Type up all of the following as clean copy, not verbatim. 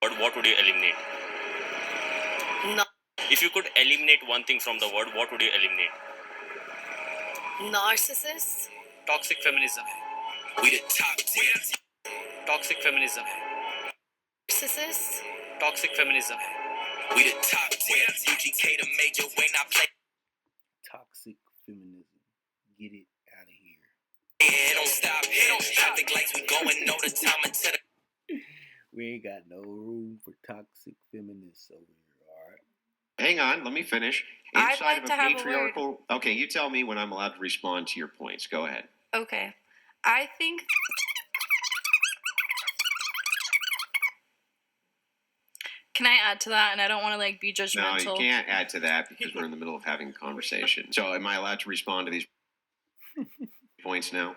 word, what would you eliminate? No. If you could eliminate one thing from the word, what would you eliminate? Narcissist. Toxic feminism. We the top 10. Toxic feminism. Narcissist. Toxic feminism. We the top 10. UGK the major way not play. Toxic feminism. Get it out of here. Yeah, don't stop. Traffic lights, we going all the time until the. We ain't got no room for toxic feminists over here, alright? Hang on, let me finish. I'd Inside like of a to have a patriarchal. Okay, you tell me when I'm allowed to respond to your points. Go ahead. Okay. I think Can I add to that? And I don't want to be No, judgmental. you can't add to that because we're in the middle of having a conversation. So, am I allowed to respond to these points now?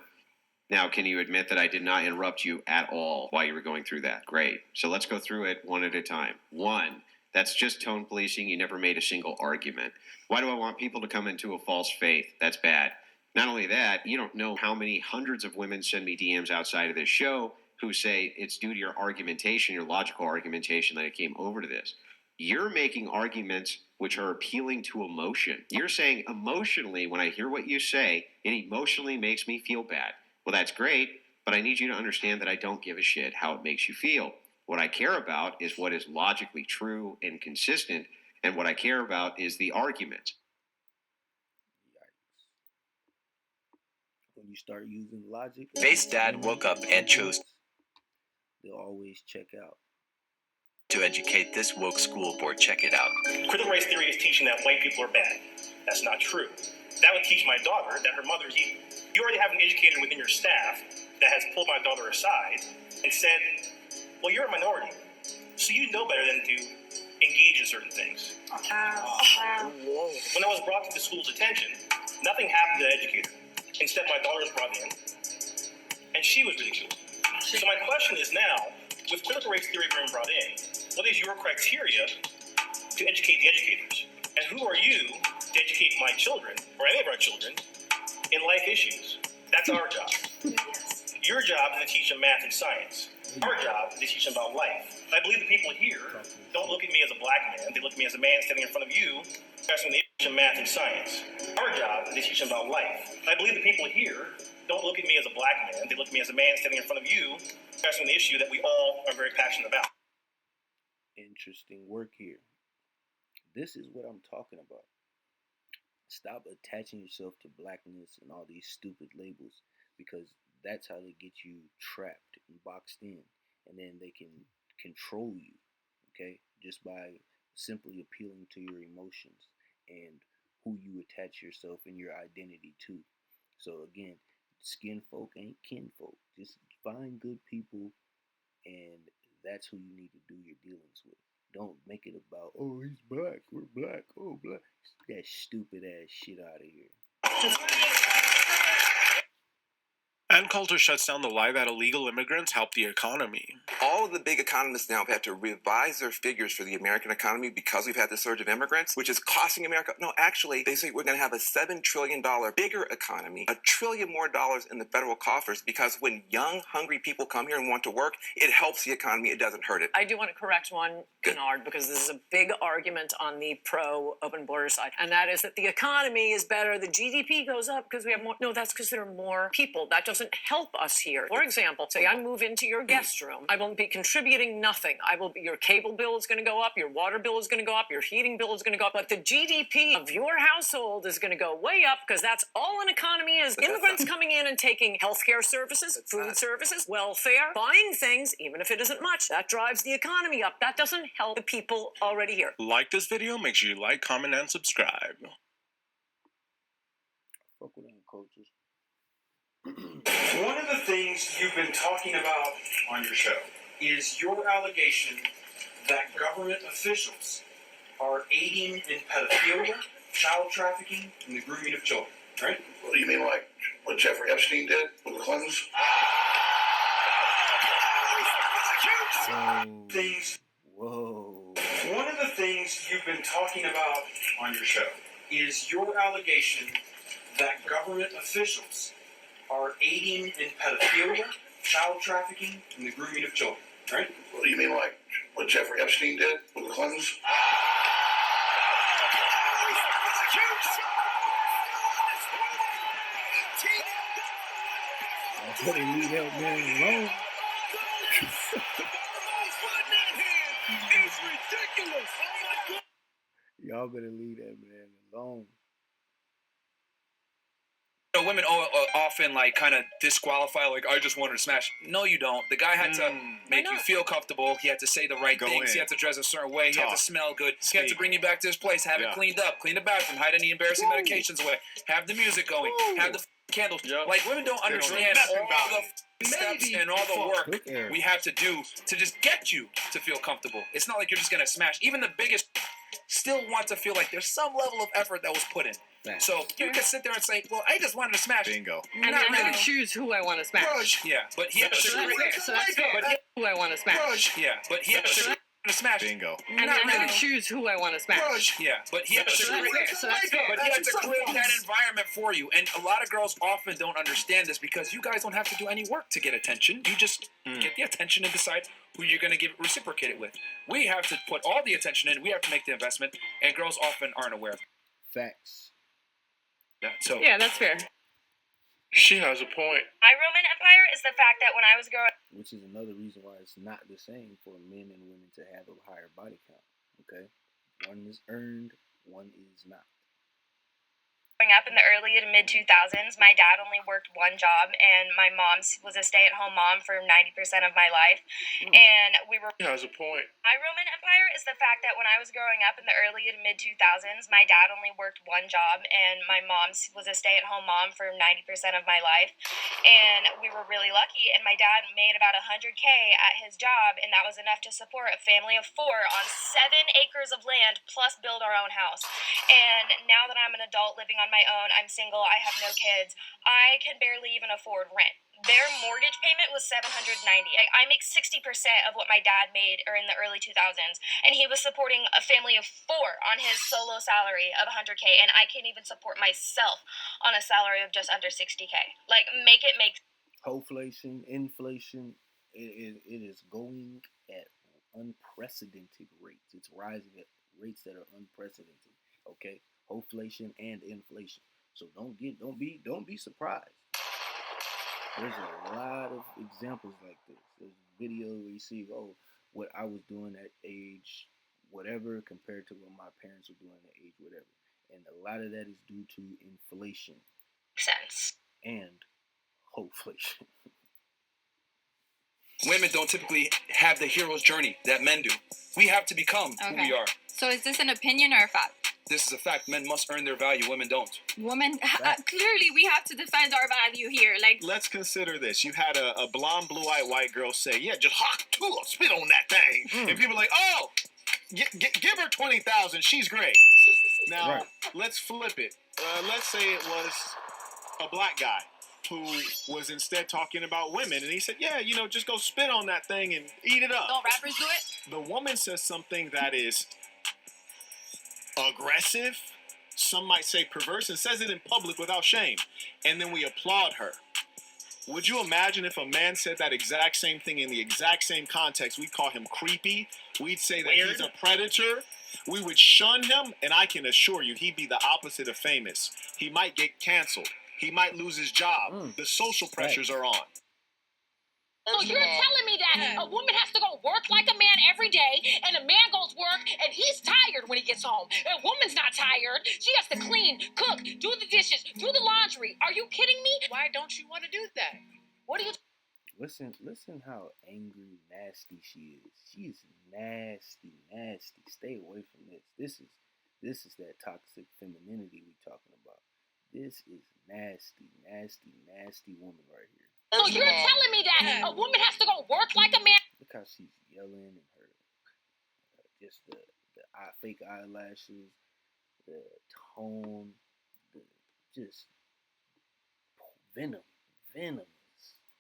Now, can you admit that I did not interrupt you at all while you were going through that? Great. So let's go through it one at a time. One, that's just tone policing. You never made a single argument. Why do I want people to come into a false faith? That's bad. Not only that, you don't know how many hundreds of women send me DMs outside of this show who say it's due to your argumentation, your logical argumentation, that I came over to this. You're making arguments which are appealing to emotion. You're saying emotionally, when I hear what you say, it emotionally makes me feel bad. Well, that's great, but I need you to understand that I don't give a shit how it makes you feel. What I care about is what is logically true and consistent, and what I care about is the argument. Yikes. When you start using logic, Faith's dad woke up and chose they'll always check out. to educate this woke school board. Check it out. Critical race theory is teaching that white people are bad. That's not true. That would teach my daughter that her mother is evil. You already have an educator within your staff that has pulled my daughter aside and said, well, you're a minority, so you know better than to engage in certain things. When I was brought to the school's attention, nothing happened to the educator. Instead, my daughter was brought in, and she was ridiculed. So my question is now, with critical race theory being brought in, what is your criteria to educate the educators? And who are you to educate my children, or any of our children, in life issues? That's our job. Your job is to teach them math and science. Our job is to teach them about life. I believe the people here don't look at me as a black man. They look at me as a man standing in front of you, asking them to teach them math and science. Our job is to teach them about life. I believe the people here don't look at me as a black man. They look at me as a man standing in front of you, asking the issue that we all are very passionate about. Interesting work here. This is what I'm talking about. Stop attaching yourself to blackness and all these stupid labels, because that's how they get you trapped and boxed in, and then they can control you, okay, just by simply appealing to your emotions and who you attach yourself and your identity to. So again, skin folk ain't kinfolk. Just find good people, and that's who you need to do your dealings with. Don't make it about, oh, he's black, we're black, oh, black. That stupid ass shit out of here. Ann Coulter shuts down the lie that illegal immigrants help the economy. All of the big economists now have had to revise their figures for the American economy because we've had the surge of immigrants, which is costing America. No, actually, they say we're going to have a $7 trillion bigger economy, $1 trillion more in the federal coffers, because when young, hungry people come here and want to work, it helps the economy. It doesn't hurt it. I do want to correct one, Kennard, because this is a big argument on the pro-open border side, and that is that the economy is better, the GDP goes up because we have more. No, that's because there are more people. That doesn't help us here. For example, say I move into your guest room. I will be contributing nothing. Your cable bill is going to go up, your water bill is going to go up, your heating bill is going to go up, but the GDP of your household is going to go way up, because that's all an economy is. Immigrants coming in and taking healthcare services, food services, welfare, buying things, even if it isn't much, that drives the economy up. That doesn't help the people already here. Like this video, make sure you like, comment, and subscribe. Fuck with them cultures. One of the things you've been talking about on your show is your allegation that government officials are aiding in pedophilia, child trafficking, and the grooming of children, right? What do you mean, like what Jeffrey Epstein did with the Clintons? Whoa. One of the things you've been talking about on your show is your allegation that government officials are aiding in pedophilia, child trafficking, and the grooming of children, right? What do you mean, like what Jeffrey Epstein did with the Clintons? I better leave that man alone. It's ridiculous. Oh my God. Y'all better leave that man alone. You know, women often like kind of disqualify, like, I just wanted to smash. No, you don't. The guy had to make you feel comfortable. He had to say the right things. He had to dress a certain way. He had to smell good. He had to bring you back to his place, have it cleaned up, clean the bathroom, hide any embarrassing medications away, have the music going, have the candles. Like, women don't understand all the steps and all the work we have to do to just get you to feel comfortable. It's not like you're just going to smash. Even the biggest still want to feel like there's some level of effort that was put in. So you can sit there and say, well, I just wanted to smash. Bingo. And Not then I really. can choose who I want to smash. Yeah, but he has to So that's fair. But Who I want to smash. yeah, but he has to smash. Bingo. And then I can choose who I want to smash. Yeah, but he has to So that's fair. But he has to create that environment for you. And a lot of girls often don't understand this because you guys don't have to do any work to get attention. You just get the attention and decide who you're going to reciprocate it with. We have to put all the attention in. We have to make the investment. And girls often aren't aware of it. Facts. Yeah, so Yeah, that's fair. She has a point. My Roman Empire is the fact that when I was growing Which is another reason why it's not the same for men and women to have a higher body count. Okay? One is earned, one is not. up in the early to mid 2000s, my dad only worked one job, and my mom was a stay-at-home mom for 90% of my life. And we were. She has a point. My Roman Empire is the fact that when I was growing up in the early to mid 2000s, my dad only worked one job, and my mom was a stay-at-home mom for 90% of my life. And we were really lucky, and my dad made about $100K at his job, and that was enough to support a family of 4 on 7 acres of land, plus build our own house. And now that I'm an adult living on my own, I'm single, I have no kids, I can barely even afford rent. Their mortgage payment was $790. I make 60% of what my dad made in the early 2000s, and he was supporting a family of 4 on his solo salary of $100K, and I can't even support myself on a salary of just under $60K. Like, make it make. Hoflation, inflation, it is going at unprecedented rates. It's rising at rates that are unprecedented. Okay, hoflation and inflation. So don't be surprised. There's a lot of examples like this. There's a video where you see, what I was doing at age whatever compared to what my parents were doing at age whatever. And a lot of that is due to inflation. Sense. And hoflation. Women don't typically have the hero's journey that men do. We have to become who we are. So is this an opinion or a fact? This is a fact. Men must earn their value. Women don't. Women, clearly we have to defend our value here. Like, let's consider this. You had a blonde, blue-eyed white girl say, yeah, just hawk two, spit on that thing. And people are like, oh, give her 20,000. She's great. Now, let's flip it. Let's say it was a black guy who was instead talking about women. And he said, yeah, just go spit on that thing and eat it up. Don't rappers do it? The woman says something that is aggressive, some might say perverse, and says it in public without shame. And then we applaud her. Would you imagine if a man said that exact same thing in the exact same context? We'd call him creepy. We'd say that he's a predator. We would shun him, and I can assure you he'd be the opposite of famous. He might get canceled. He might lose his job. The social pressures are on. So you're telling me that a woman has to go work like a man every day, and a man goes work, and he's tired when he gets home. A woman's not tired. She has to clean, cook, do the dishes, do the laundry. Are you kidding me? Why don't you want to do that? What are you... Listen how angry, nasty she is. She's nasty. Stay away from this. This is that toxic femininity we talking about. This is nasty woman right here. So you're telling me that a woman has to go work like a man? Look how she's yelling and her just the fake eyelashes, the tone, just venomous.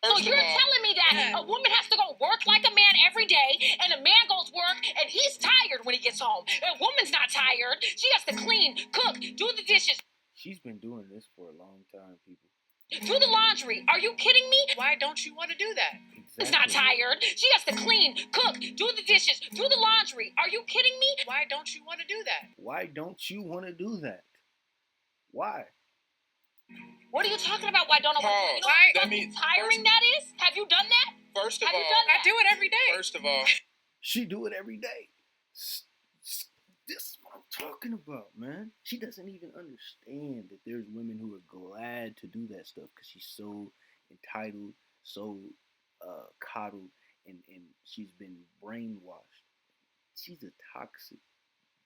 So you're telling me that a woman has to go work like a man every day, and a man goes work, and he's tired when he gets home. A woman's not tired. She has to clean, cook, do the dishes. She's been doing this for a long time, people. Do the laundry. Are you kidding me? Why don't you want to do that? She's not tired. She has to clean, cook, do the dishes, do the laundry. Are you kidding me? Why don't you want to do that? Why don't you want to do that? Why? What are you talking about? Why don't I want to do? You know Why- how that means- tiring that is? Have you done that? First of Have you all, done that? I do it every day. first of all, She do it every day. This is what I'm talking about, man. She doesn't even understand that there's women who are glad to do that stuff because she's so entitled, so coddled, and she's been brainwashed. She's a toxic,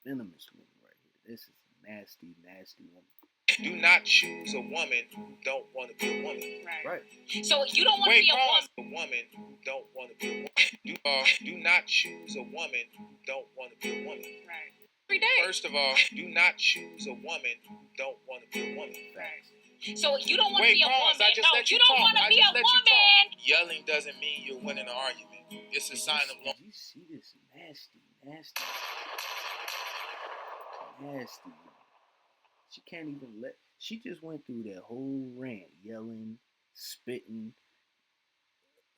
venomous woman right here. This is a nasty, nasty woman. do not choose a woman who don't want to be a woman. Right. So you don't want to Wait, be a woman. pause. A woman who don't want to be a woman. Do not choose a woman who don't want to be a woman. Right. Every day. First of all, do not choose a woman who don't want to be a woman. So you don't want to Wait, be a pause. woman. I just No, let you you don't talk. want to I be just a let you talk. woman. Yelling doesn't mean you're winning an argument. It's a sign of low. Did you see this nasty? Nasty. She can't even let. She just went through that whole rant, yelling, spitting,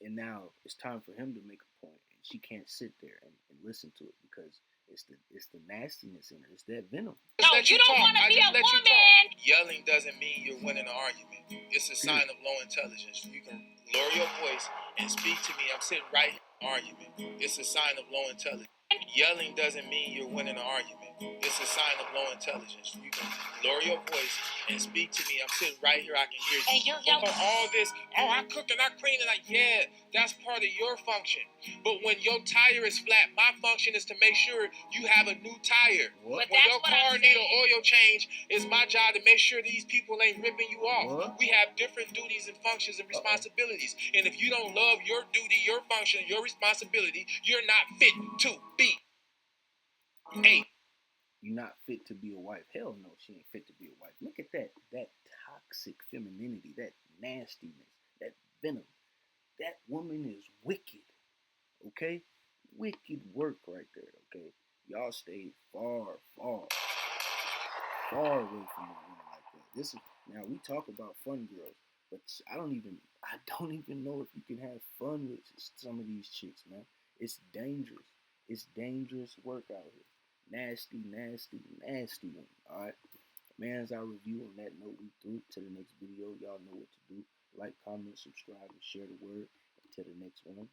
and now it's time for him to make a point, and she can't sit there and listen to it because it's the nastiness in her. It's that venom. No, you don't want to be a woman. Yelling doesn't mean you're winning an argument. It's a sign of low intelligence. You can lower your voice and speak to me. I'm sitting right here in an argument. It's a sign of low intelligence. Yelling doesn't mean you're winning an argument. It's a sign of low intelligence. You can lower your voice and speak to me. I'm sitting right here. I can hear you. And you're yelling. All this, I cook and I clean and yeah, that's part of your function. But when your tire is flat, my function is to make sure you have a new tire. But When that's your what car I'm need saying. an oil change, it's my job to make sure these people ain't ripping you off. What? We have different duties and functions and responsibilities. And if you don't love your duty, your function, your responsibility, you're not fit to be a. You're not fit to be a wife. Hell no, she ain't fit to be a wife. Look at that toxic femininity, that nastiness, that venom. That woman is wicked. Okay? Wicked work right there, okay? Y'all stay far away from a woman like that. This is now we talk about fun girls, but I don't even know if you can have fun with some of these chicks, man. It's dangerous. It's dangerous work out here. Nasty one. Alright. Man, as I review on that note, we through to the next video. Y'all know what to do. Like, comment, subscribe, and share the word. Until the next one.